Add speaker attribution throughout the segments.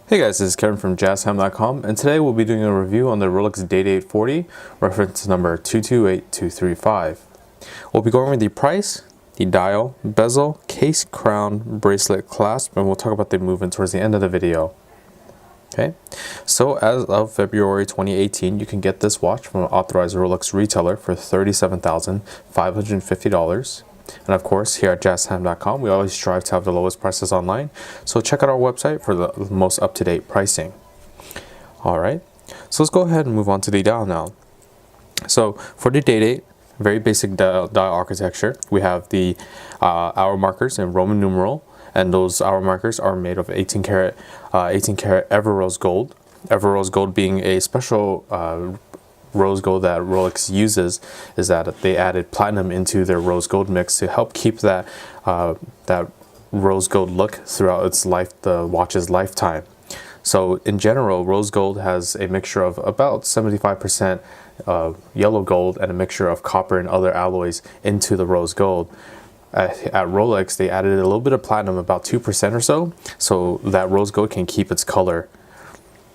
Speaker 1: Hey guys, this is Kevin from JazTime.com, and today we'll be doing a review on the Rolex Day-Date 40, reference number 228235. We'll be going over the price, the dial, bezel, case, crown, bracelet, clasp, and we'll talk about the movement towards the end of the video. Okay, so as of February 2018, you can get this watch from an authorized Rolex retailer for $37,550. And of course, here at JazTime.com, we always strive to have the lowest prices online. So check out our website for the most up-to-date pricing. All right, so let's go ahead and move on to the dial now. So for the Day-Date, very basic dial architecture. We have the hour markers in Roman numeral, and those hour markers are made of 18 karat ever rose gold. Ever rose gold being a special rose gold that Rolex uses, is that they added platinum into their rose gold mix to help keep that that rose gold look throughout its life, the watch's lifetime. So in general, rose gold has a mixture of about 75% yellow gold and a mixture of copper and other alloys into the rose gold. At Rolex, they added a little bit of platinum, about 2% or so that rose gold can keep its color.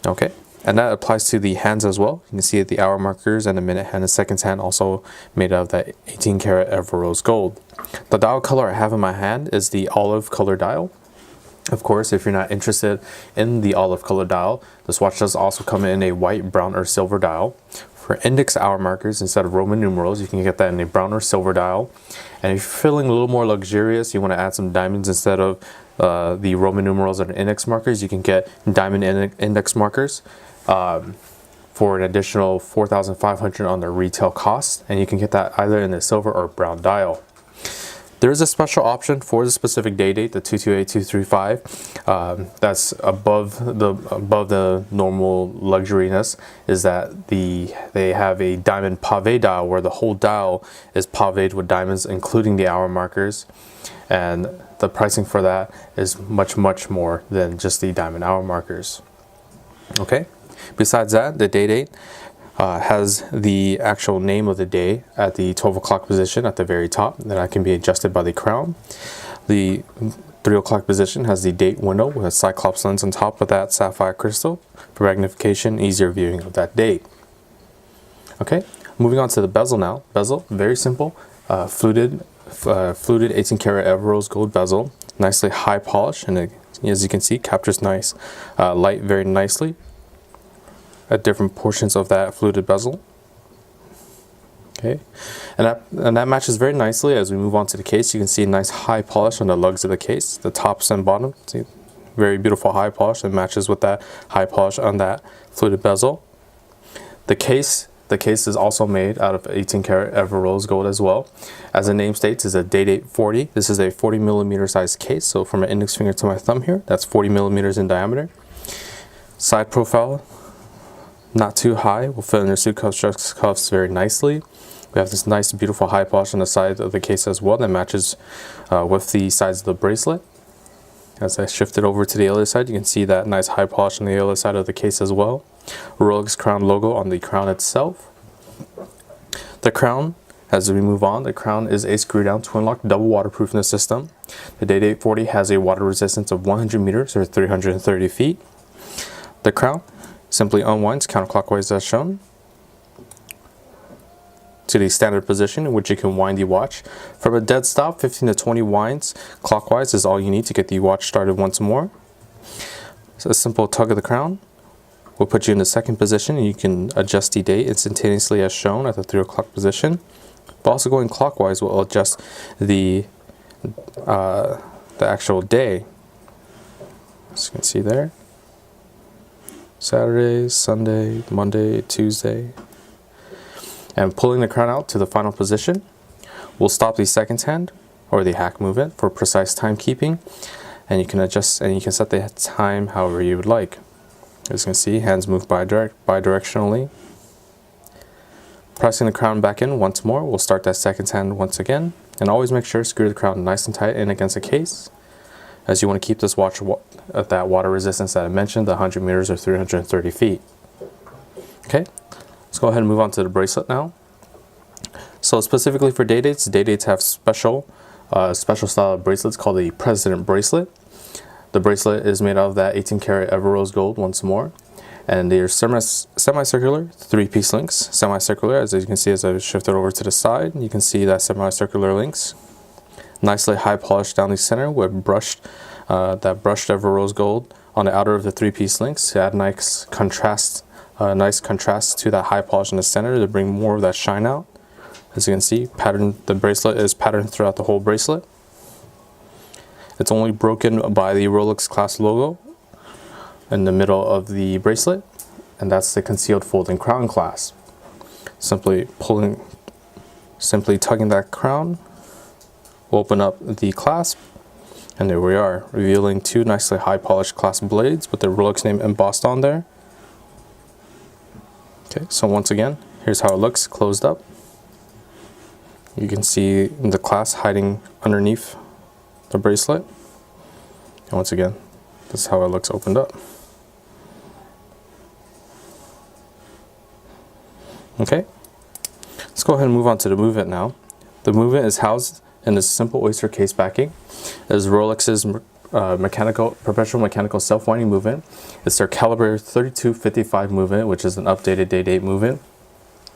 Speaker 1: Okay. And that applies to the hands as well. You can see that the hour markers and the minute hand and seconds hand also made out of that 18 karat ever rose gold. The dial color I have in my hand is the olive color dial. Of course, if you're not interested in the olive color dial, this watch does also come in a white, brown, or silver dial. For index hour markers, instead of Roman numerals, you can get that in a brown or silver dial. And if you're feeling a little more luxurious, you want to add some diamonds instead of the Roman numerals and index markers, you can get diamond index markers for an additional $4,500 on their retail cost, and you can get that either in the silver or brown dial. There is a special option for the specific Day-Date, the 228235, that's above the normal luxuriness, is that they have a diamond pave dial where the whole dial is paved with diamonds, including the hour markers, and the pricing for that is much more than just the diamond hour markers. Okay. Besides that, the Day-Date has the actual name of the day at the 12 o'clock position at the very top, that can be adjusted by the crown. The 3 o'clock position has the date window with a cyclops lens on top of that sapphire crystal for magnification, easier viewing of that date. Okay, moving on to the bezel now. Bezel, very simple, fluted 18 karat ever rose gold bezel, nicely high polish, and it, as you can see, captures nice light very nicely at different portions of that fluted bezel. Okay, and that matches very nicely. As we move on to the case, you can see a nice high polish on the lugs of the case, the tops and bottom. See, very beautiful high polish, and matches with that high polish on that fluted bezel. The case is also made out of 18 karat ever rose gold as well. As the name states, is a Day-Date 40. This is a 40 millimeter size case, so from my index finger to my thumb here, that's 40 millimeters in diameter. Side profile, not too high, will fit in your suit cuffs very nicely. We have this nice beautiful high polish on the side of the case as well that matches with the sides of the bracelet. As I shift it over to the other side, you can see that nice high polish on the other side of the case as well. Rolex crown logo on the crown itself. The crown, as we move on, the crown is a screw down twin lock double waterproofness system. The Day-Date 40 has a water resistance of 100 meters or 330 feet. The crown simply unwinds counterclockwise as shown to the standard position in which you can wind the watch. From a dead stop, 15 to 20 winds clockwise is all you need to get the watch started once more. So a simple tug of the crown will put you in the second position, and you can adjust the date instantaneously as shown at the 3 o'clock position. But also going clockwise will adjust the actual day. As you can see there. Saturday, Sunday, Monday, Tuesday. And pulling the crown out to the final position will stop the seconds hand or the hack movement for precise timekeeping, and you can adjust and you can set the time however you would like. As you can see, hands move bidirectionally. Pressing the crown back in once more will start that seconds hand once again, and always make sure to screw the crown nice and tight in against the case, as you want to keep this watch at that water resistance that I mentioned, the 100 meters or 330 feet. Okay, let's go ahead and move on to the bracelet now. So specifically for Day-Dates, Day-Dates have special style of bracelets called the President Bracelet. The bracelet is made out of that 18 karat ever rose gold once more. And they're semicircular, 3-piece links. Semicircular, as you can see as I shift it over to the side, you can see that semicircular links. Nicely high polished down the center with that brushed ever rose gold on the outer of the 3-piece links to add nice contrast to that high polish in the center to bring more of that shine out. As you can see, the bracelet is patterned throughout the whole bracelet. It's only broken by the Rolex class logo in the middle of the bracelet, and that's the concealed folding crown clasp. Simply tugging that crown, open up the clasp, and there we are, revealing 2 nicely high polished clasp blades with the Rolex name embossed on there. Okay, so once again, here's how it looks closed up. You can see the clasp hiding underneath the bracelet. And once again, this is how it looks opened up. Okay, let's go ahead and move on to the movement now. The movement is housed in this simple oyster case backing. It is Rolex's perpetual mechanical self-winding movement. It's their caliber 3255 movement, which is an updated day-date movement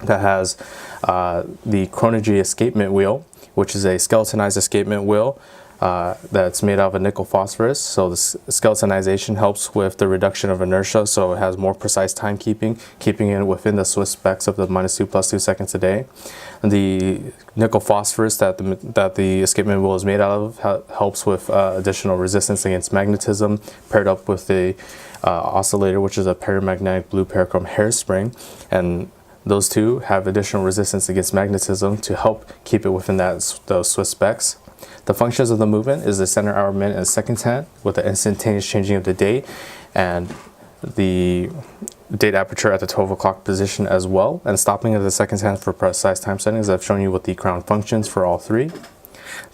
Speaker 1: that has the Chronogy escapement wheel, which is a skeletonized escapement wheel that's made out of a nickel phosphorus. So the skeletonization helps with the reduction of inertia, so it has more precise timekeeping, keeping it within the Swiss specs of the -2 + 2 seconds a day. And the nickel phosphorus that the escapement wheel is made out of helps with additional resistance against magnetism, paired up with the oscillator, which is a paramagnetic blue parachrome hairspring, and those two have additional resistance against magnetism to help keep it within those Swiss specs. The functions of the movement is the center hour, minute, and seconds hand with the instantaneous changing of the date and the date aperture at the 12 o'clock position as well, and stopping of the seconds hand for precise time settings. I've shown you what the crown functions for all 3.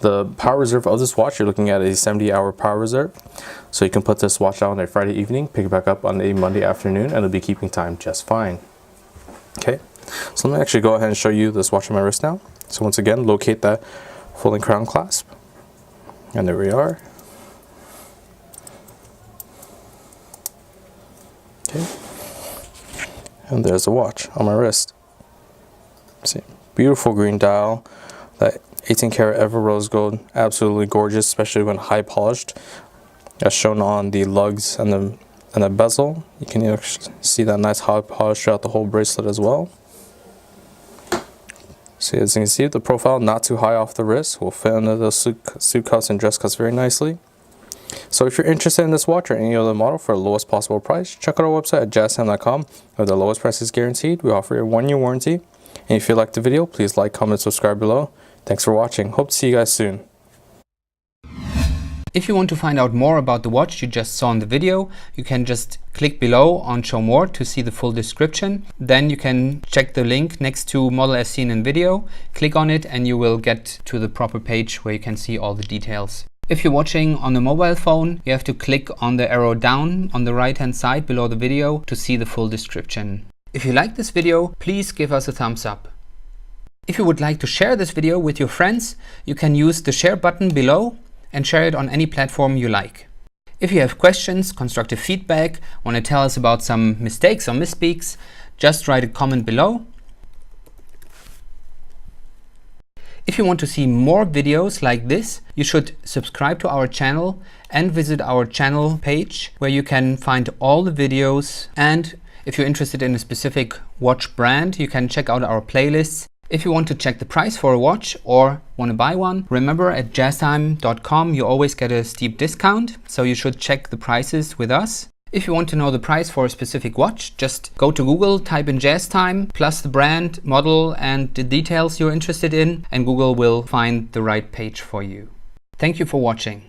Speaker 1: The power reserve of this watch, you're looking at a 70-hour power reserve. So you can put this watch out on a Friday evening, pick it back up on a Monday afternoon, and it'll be keeping time just fine. Okay, so let me actually go ahead and show you this watch on my wrist now. So once again, locate that folding crown clasp. And there we are. Okay. And there's the watch on my wrist. See, beautiful green dial. That 18 karat ever rose gold, absolutely gorgeous, especially when high polished, as shown on the lugs and the bezel. You can actually see that nice high polish throughout the whole bracelet as well. So as you can see, the profile not too high off the wrist, will fit into the suit cuffs and dress cuffs very nicely. So if you're interested in this watch or any other model for the lowest possible price, check out our website at JazTime.com, where the lowest price is guaranteed. We offer a 1-year warranty. And if you liked the video, please like, comment, subscribe below. Thanks for watching. Hope to see you guys soon.
Speaker 2: If you want to find out more about the watch you just saw in the video, you can just click below on Show More to see the full description. Then you can check the link next to model as seen in video, click on it, and you will get to the proper page where you can see all the details. If you're watching on a mobile phone, you have to click on the arrow down on the right hand side below the video to see the full description. If you like this video, please give us a thumbs up. If you would like to share this video with your friends, you can use the share button below and share it on any platform you like. If you have questions, constructive feedback, want to tell us about some mistakes or misspeaks, just write a comment below. If you want to see more videos like this, you should subscribe to our channel and visit our channel page where you can find all the videos. And if you're interested in a specific watch brand, you can check out our playlists. If you want to check the price for a watch or want to buy one, remember at JazTime.com you always get a steep discount, so you should check the prices with us. If you want to know the price for a specific watch, just go to Google, type in JazTime, plus the brand, model, and the details you're interested in, and Google will find the right page for you. Thank you for watching.